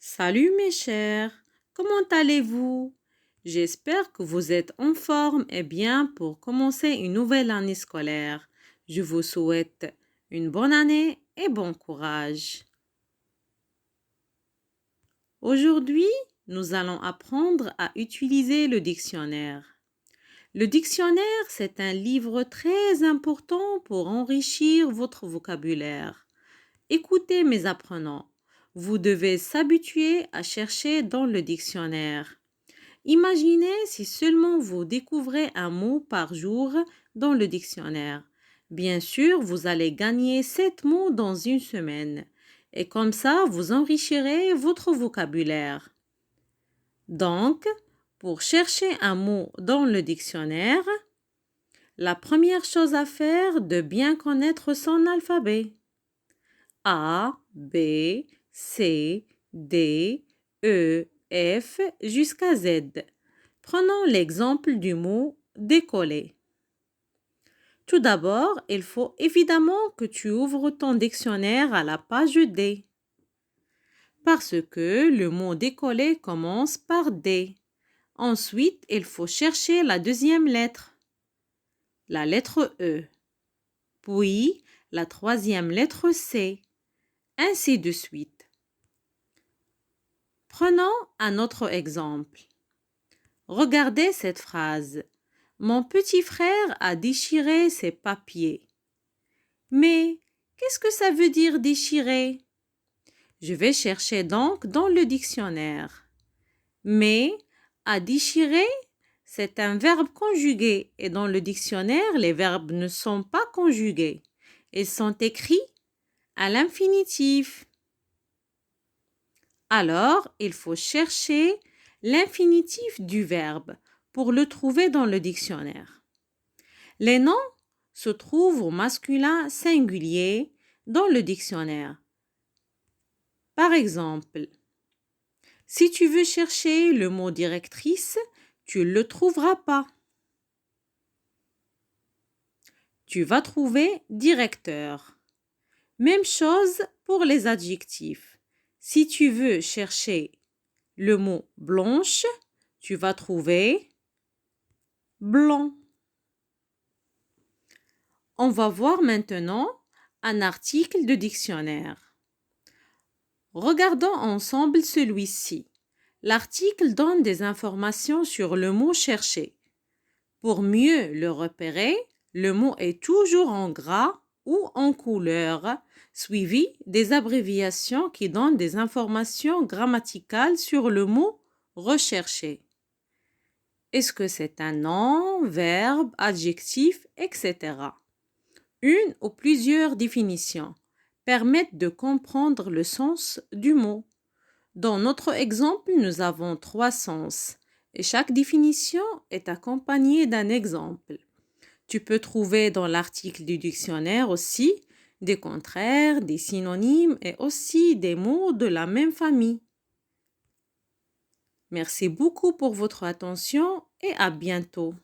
Salut mes chers, comment allez-vous? J'espère que vous êtes en forme et bien pour commencer une nouvelle année scolaire. Je vous souhaite une bonne année et bon courage. Aujourd'hui, nous allons apprendre à utiliser le dictionnaire. Le dictionnaire, c'est un livre très important pour enrichir votre vocabulaire. Écoutez mes apprenants, vous devez s'habituer à chercher dans le dictionnaire. Imaginez si seulement vous découvrez un mot par jour dans le dictionnaire. Bien sûr, vous allez gagner 7 mots dans une semaine. Et comme ça, vous enrichirez votre vocabulaire. Donc, pour chercher un mot dans le dictionnaire, la première chose à faire est de bien connaître son alphabet. A, B, C, D, E, F jusqu'à Z. Prenons l'exemple du mot décoller. Tout d'abord, il faut évidemment que tu ouvres ton dictionnaire à la page D. Parce que le mot décoller commence par D. Ensuite, il faut chercher la deuxième lettre, la lettre E. Puis, la troisième lettre C. Ainsi de suite. Prenons un autre exemple. Regardez cette phrase. Mon petit frère a déchiré ses papiers. Mais qu'est-ce que ça veut dire déchirer? Je vais chercher donc dans le dictionnaire. Mais à déchirer, c'est un verbe conjugué et dans le dictionnaire, les verbes ne sont pas conjugués. Ils sont écrits à l'infinitif. Alors, il faut chercher l'infinitif du verbe pour le trouver dans le dictionnaire. Les noms se trouvent au masculin singulier dans le dictionnaire. Par exemple, si tu veux chercher le mot directrice, tu ne le trouveras pas. Tu vas trouver directeur. Même chose pour les adjectifs. Si tu veux chercher le mot blanche, tu vas trouver blanc. On va voir maintenant un article de dictionnaire. Regardons ensemble celui-ci. L'article donne des informations sur le mot cherché. Pour mieux le repérer, le mot est toujours en gras ou en couleur, suivi des abréviations qui donnent des informations grammaticales sur le mot recherché. Est-ce que c'est un nom, verbe, adjectif, etc. Une ou plusieurs définitions permettent de comprendre le sens du mot. Dans notre exemple, nous avons 3 sens et chaque définition est accompagnée d'un exemple. Tu peux trouver dans l'article du dictionnaire aussi des contraires, des synonymes et aussi des mots de la même famille. Merci beaucoup pour votre attention et à bientôt.